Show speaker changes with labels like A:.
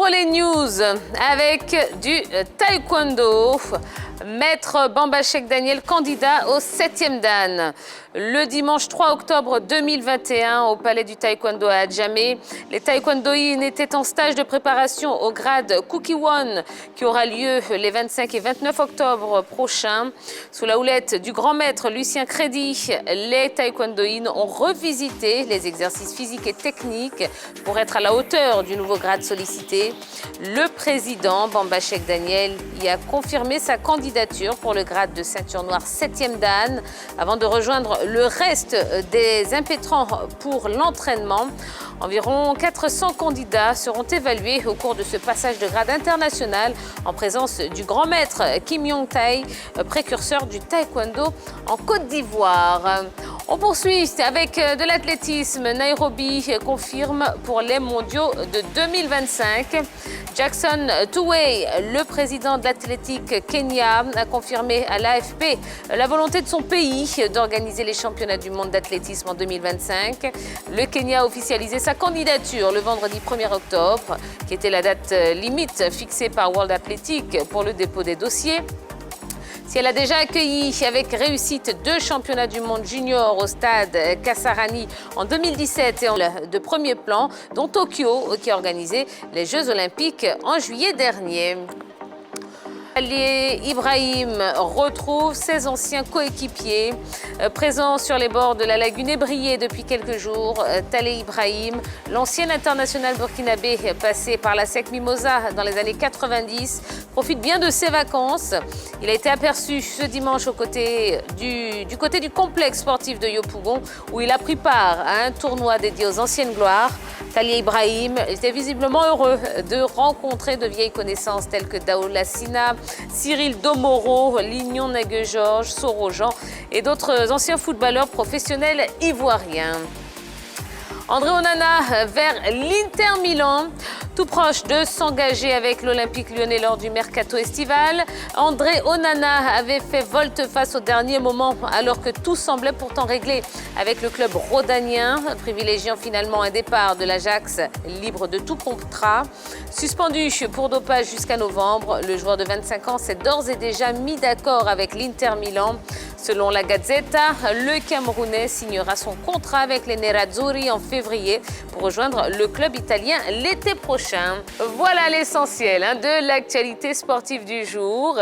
A: ouvrons les news avec du taekwondo. Maître Bamba Cheikh Daniel, candidat au 7e Dan. Le dimanche 3 octobre 2021, au Palais du Taekwondo à Adjamé, les taekwondoïnes étaient en stage de préparation au grade Kukiwon qui aura lieu les 25 et 29 octobre prochains. Sous la houlette du grand maître Lucien Crédit, les taekwondoïnes ont revisité les exercices physiques et techniques pour être à la hauteur du nouveau grade sollicité. Le président Bamba Cheikh Daniel y a confirmé sa candidature pour le grade de ceinture noire 7e Dan avant de rejoindre le reste des impétrants pour l'entraînement. Environ 400 candidats seront évalués au cours de ce passage de grade international en présence du grand maître Kim Yong-tae, précurseur du taekwondo en Côte d'Ivoire. On poursuit avec de l'athlétisme. Nairobi confirme pour les mondiaux de 2025. Jackson Tuwei, le président de l'athlétique Kenya, a confirmé à l'AFP la volonté de son pays d'organiser les championnats du monde d'athlétisme en 2025. Le Kenya a officialisé sa candidature le vendredi 1er octobre, qui était la date limite fixée par World Athletic pour le dépôt des dossiers. Si elle a déjà accueilli avec réussite 2 championnats du monde junior au stade Kasarani en 2017 et de premier plan, dont Tokyo qui a organisé les Jeux olympiques en juillet dernier. Ali Ibrahim retrouve ses anciens coéquipiers présents sur les bords de la lagune ébriée depuis quelques jours. Talé Ibrahim, l'ancien international burkinabé passé par la SEC Mimosa dans les années 90, profite bien de ses vacances. Il a été aperçu ce dimanche du côté du complexe sportif de Yopougon où il a pris part à un tournoi dédié aux anciennes gloires. Talé Ibrahim était visiblement heureux de rencontrer de vieilles connaissances telles que Daoula Sina, Cyril Domoro, Lignon Nague-Georges, Soro-Jean et d'autres anciens footballeurs professionnels ivoiriens. André Onana vers l'Inter Milan, tout proche de s'engager avec l'Olympique lyonnais lors du mercato estival. André Onana avait fait volte-face au dernier moment alors que tout semblait pourtant réglé avec le club rhodanien, privilégiant finalement un départ de l'Ajax libre de tout contrat. Suspendu pour dopage jusqu'à novembre, le joueur de 25 ans s'est d'ores et déjà mis d'accord avec l'Inter Milan. Selon la Gazzetta, le Camerounais signera son contrat avec les Nerazzurri en février pour rejoindre le club italien l'été prochain. Voilà l'essentiel de l'actualité sportive du jour.